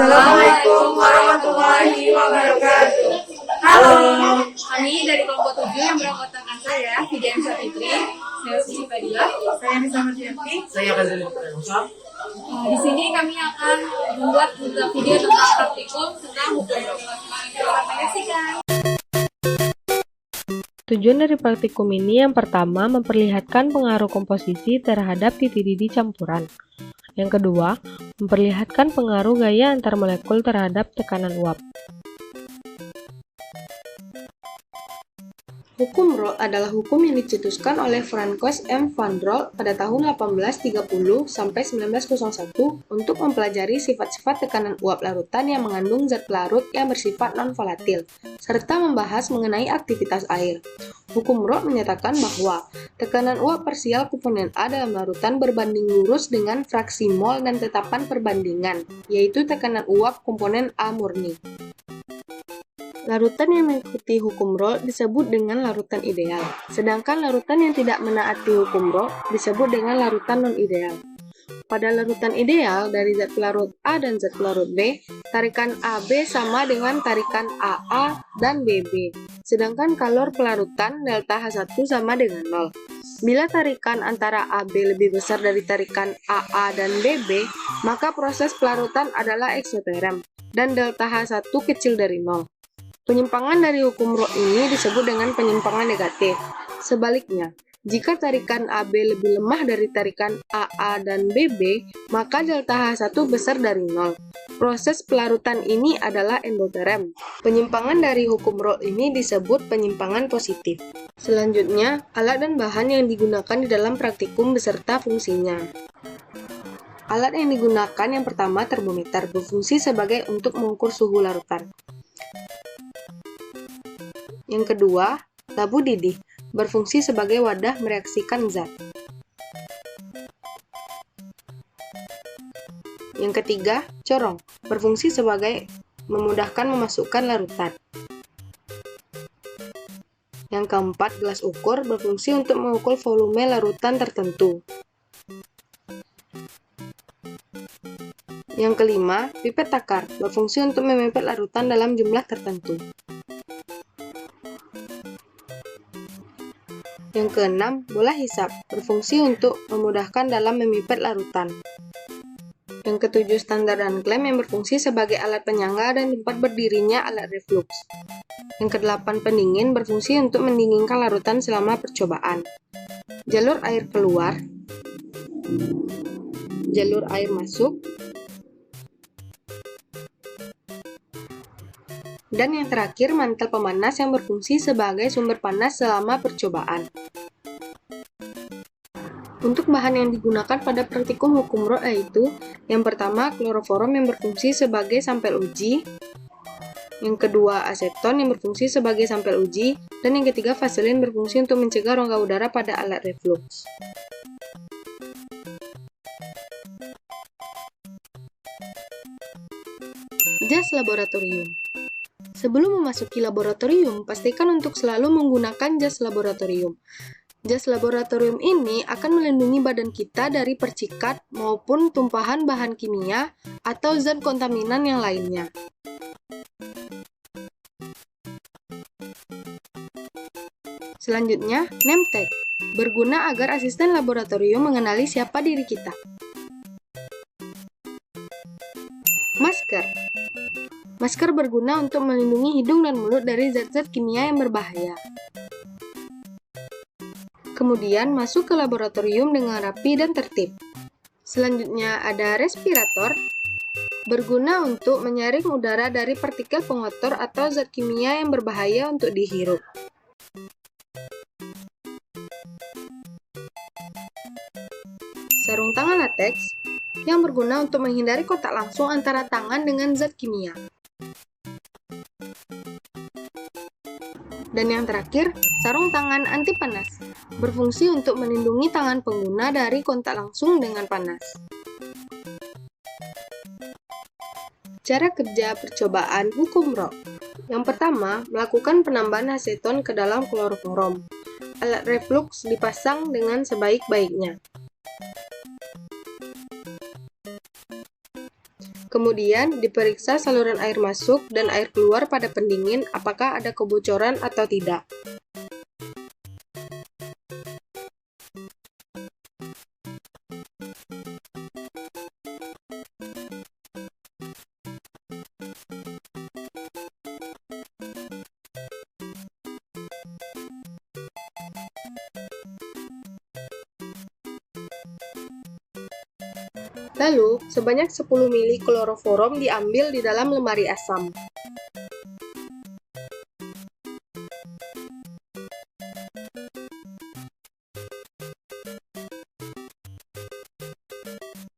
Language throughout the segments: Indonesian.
Assalamualaikum warahmatullahi wabarakatuh. Halo, Kami dari kelompok 7 yang beranggotakan saya, Fidian Fitri, saya Suci Fadila. saya Nisa Mardianti. Saya Fazil Musa. Di sini kami akan membuat video tentang praktikum tentang hukum. Selamat menyaksikan. Tujuan dari praktikum ini yang pertama memperlihatkan pengaruh komposisi terhadap titik didih campuran. Yang kedua, memperlihatkan pengaruh gaya antar molekul terhadap tekanan uap. Hukum Rolle adalah hukum yang dicetuskan oleh Francois M. van Rolle pada tahun 1830 sampai 1901 untuk mempelajari sifat-sifat tekanan uap larutan yang mengandung zat pelarut yang bersifat non-volatil, serta membahas mengenai aktivitas air. Hukum Rolle menyatakan bahwa tekanan uap parsial komponen A dalam larutan berbanding lurus dengan fraksi mol dan tetapan perbandingan, yaitu tekanan uap komponen A murni. Larutan yang mengikuti hukum Rolle disebut dengan larutan ideal, sedangkan larutan yang tidak menaati hukum Rolle disebut dengan larutan non-ideal. Pada larutan ideal, dari zat pelarut A dan zat pelarut B, tarikan AB sama dengan tarikan AA dan BB, sedangkan kalor pelarutan delta H1 sama dengan 0. Bila tarikan antara AB lebih besar dari tarikan AA dan BB, maka proses pelarutan adalah eksoterm, dan delta H1 kecil dari 0. Penyimpangan dari hukum Rolle ini disebut dengan penyimpangan negatif. Sebaliknya, jika tarikan AB lebih lemah dari tarikan AA dan BB, maka delta H1 besar dari 0. Proses pelarutan ini adalah endoterm. Penyimpangan dari hukum Rolle ini disebut penyimpangan positif. Selanjutnya, alat dan bahan yang digunakan di dalam praktikum beserta fungsinya. Alat yang digunakan yang pertama termometer, berfungsi sebagai untuk mengukur suhu larutan. Yang kedua, labu didih, berfungsi sebagai wadah mereaksikan zat. Yang ketiga, corong, berfungsi sebagai memudahkan memasukkan larutan. Yang keempat, gelas ukur, berfungsi untuk mengukur volume larutan tertentu. Yang kelima, pipet takar, berfungsi untuk memipet larutan dalam jumlah tertentu. Yang keenam, bola hisap, berfungsi untuk memudahkan dalam memipet larutan. Yang ketujuh, standar dan klem yang berfungsi sebagai alat penyangga dan tempat berdirinya alat reflux. Yang kedelapan, pendingin, berfungsi untuk mendinginkan larutan selama percobaan. Jalur air keluar, jalur air masuk, dan yang terakhir, mantel pemanas yang berfungsi sebagai sumber panas selama percobaan. Untuk bahan yang digunakan pada praktikum hukum Rolle yaitu, yang pertama, kloroforum yang berfungsi sebagai sampel uji, yang kedua, aseton yang berfungsi sebagai sampel uji, dan yang ketiga, vaselin berfungsi untuk mencegah rongga udara pada alat reflux. Jas laboratorium. Sebelum memasuki laboratorium, pastikan untuk selalu menggunakan jas laboratorium. Jas laboratorium ini akan melindungi badan kita dari percikat maupun tumpahan bahan kimia atau zat kontaminan yang lainnya. Selanjutnya, name tag, berguna agar asisten laboratorium mengenali siapa diri kita. Masker. Masker berguna untuk melindungi hidung dan mulut dari zat-zat kimia yang berbahaya. Kemudian, masuk ke laboratorium dengan rapi dan tertib. Selanjutnya, ada respirator, berguna untuk menyaring udara dari partikel pengotor atau zat kimia yang berbahaya untuk dihirup. Sarung tangan lateks, yang berguna untuk menghindari kontak langsung antara tangan dengan zat kimia. Dan yang terakhir, sarung tangan anti panas, berfungsi untuk melindungi tangan pengguna dari kontak langsung dengan panas. Cara kerja percobaan hukum Rolle. Yang pertama, melakukan penambahan aseton ke dalam kloroforum. Alat reflux dipasang dengan sebaik-baiknya. Kemudian diperiksa saluran air masuk dan air keluar pada pendingin apakah ada kebocoran atau tidak. Lalu, sebanyak 10 ml kloroforum diambil di dalam lemari asam.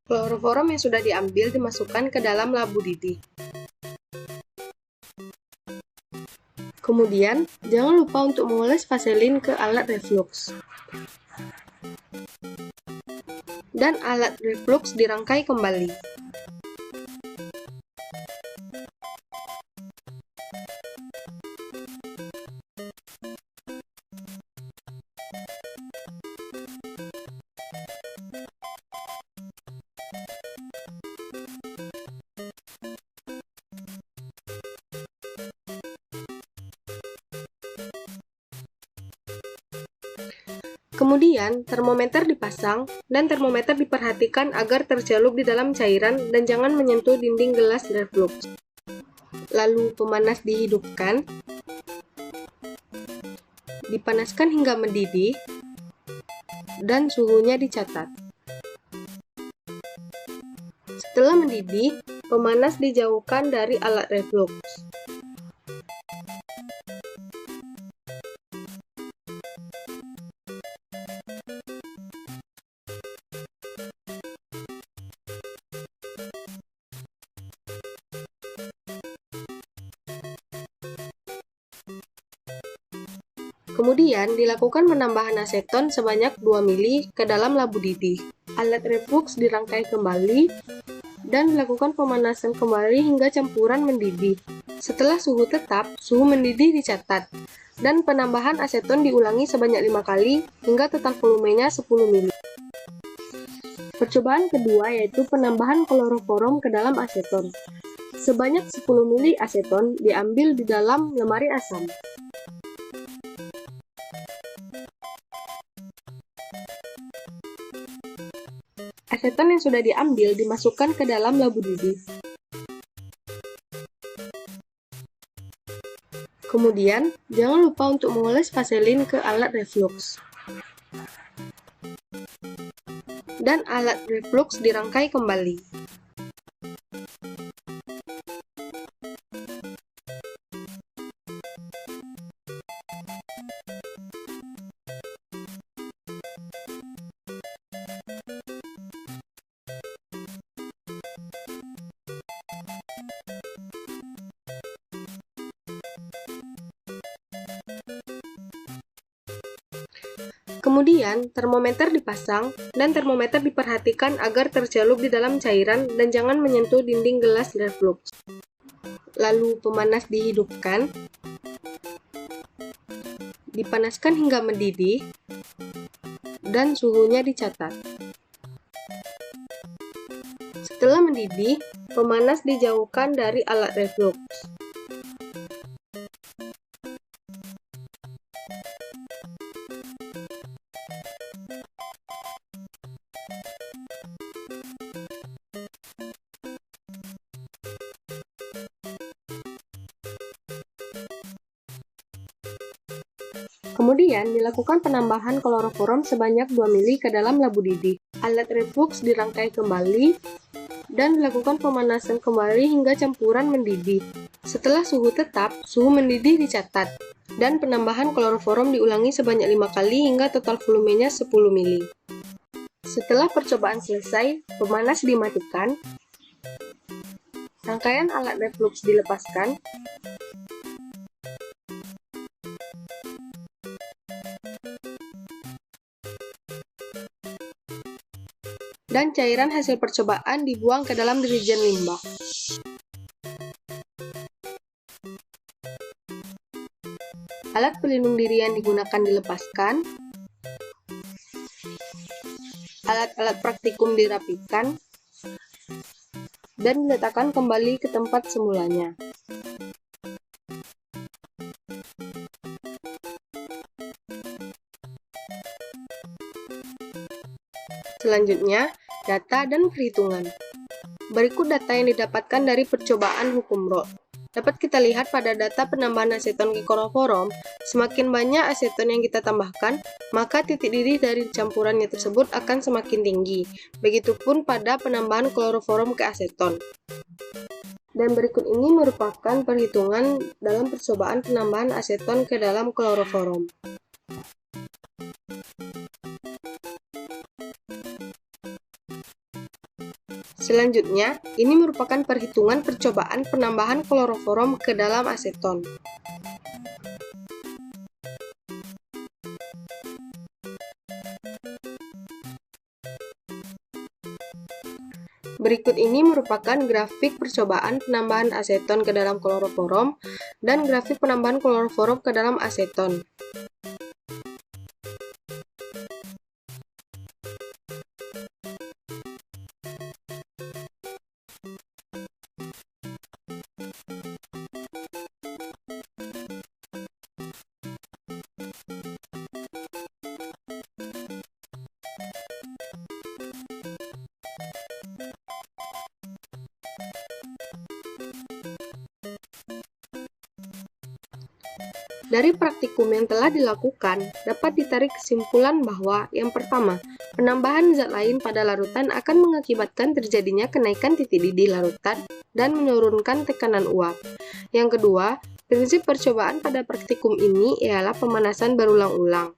Kloroforum yang sudah diambil dimasukkan ke dalam labu didih. Kemudian, jangan lupa untuk mengoles vaselin ke alat reflux. Dan alat reflux dirangkai kembali. Kemudian, termometer dipasang dan termometer diperhatikan agar tercelup di dalam cairan dan jangan menyentuh dinding gelas reflux. Lalu pemanas dihidupkan, dipanaskan hingga mendidih, dan suhunya dicatat. Setelah mendidih, pemanas dijauhkan dari alat reflux. Kemudian dilakukan penambahan aseton sebanyak 2 ml ke dalam labu didih. Alat reflux dirangkai kembali dan dilakukan pemanasan kembali hingga campuran mendidih. Setelah suhu tetap, suhu mendidih dicatat dan penambahan aseton diulangi sebanyak 5 kali hingga total volumenya 10 ml. Percobaan kedua yaitu penambahan kloroforum ke dalam aseton. Sebanyak 10 ml aseton diambil di dalam lemari asam. Aseton yang sudah diambil dimasukkan ke dalam labu didih. Kemudian, jangan lupa untuk mengoles vaselin ke alat reflux. Dan alat reflux dirangkai kembali. Kemudian, termometer dipasang dan termometer diperhatikan agar tercelup di dalam cairan dan jangan menyentuh dinding gelas reflux. Lalu pemanas dihidupkan, dipanaskan hingga mendidih, dan suhunya dicatat. Setelah mendidih, pemanas dijauhkan dari alat reflux. Kemudian dilakukan penambahan kloroforum sebanyak 2 ml ke dalam labu didih. Alat reflux dirangkai kembali dan dilakukan pemanasan kembali hingga campuran mendidih. Setelah suhu tetap, suhu mendidih dicatat dan penambahan kloroforum diulangi sebanyak 5 kali hingga total volumenya 10 ml. Setelah percobaan selesai, pemanas dimatikan, rangkaian alat reflux dilepaskan, dan cairan hasil percobaan dibuang ke dalam dirijen limbah. Alat pelindung diri yang digunakan dilepaskan, alat-alat praktikum dirapikan, dan diletakkan kembali ke tempat semulanya. Selanjutnya, data dan perhitungan. Berikut data yang didapatkan dari percobaan hukum Roth. Dapat kita lihat pada data penambahan aseton ke kloroforum, semakin banyak aseton yang kita tambahkan, maka titik didih dari campurannya tersebut akan semakin tinggi. Begitupun pada penambahan kloroforum ke aseton. Dan berikut ini merupakan perhitungan dalam percobaan penambahan aseton ke dalam kloroforum. Selanjutnya, ini merupakan perhitungan percobaan penambahan kloroforum ke dalam aseton. Berikut ini merupakan grafik percobaan penambahan aseton ke dalam kloroforum dan grafik penambahan kloroforum ke dalam aseton. Dari praktikum yang telah dilakukan, dapat ditarik kesimpulan bahwa yang pertama, penambahan zat lain pada larutan akan mengakibatkan terjadinya kenaikan titik didih larutan dan menurunkan tekanan uap. Yang kedua, prinsip percobaan pada praktikum ini ialah pemanasan berulang-ulang.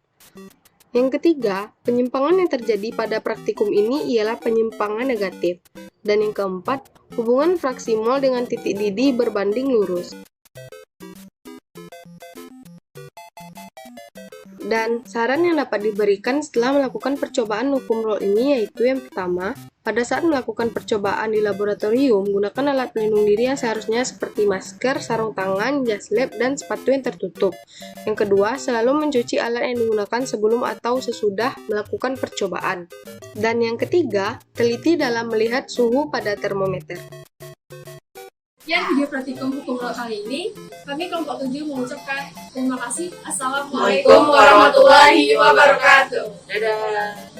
Yang ketiga, penyimpangan yang terjadi pada praktikum ini ialah penyimpangan negatif. Dan yang keempat, hubungan fraksi mol dengan titik didih berbanding lurus. Dan saran yang dapat diberikan setelah melakukan percobaan hukum Roth ini yaitu yang pertama, pada saat melakukan percobaan di laboratorium, gunakan alat pelindung diri yang seharusnya seperti masker, sarung tangan, jas lab, dan sepatu yang tertutup. Yang kedua, selalu mencuci alat yang digunakan sebelum atau sesudah melakukan percobaan. Dan yang ketiga, teliti dalam melihat suhu pada termometer. Sekian video praktikum hukum Roth kali ini. Kami kelompok 7 mengucapkan terima kasih. Assalamualaikum warahmatullahi wabarakatuh. Dadah.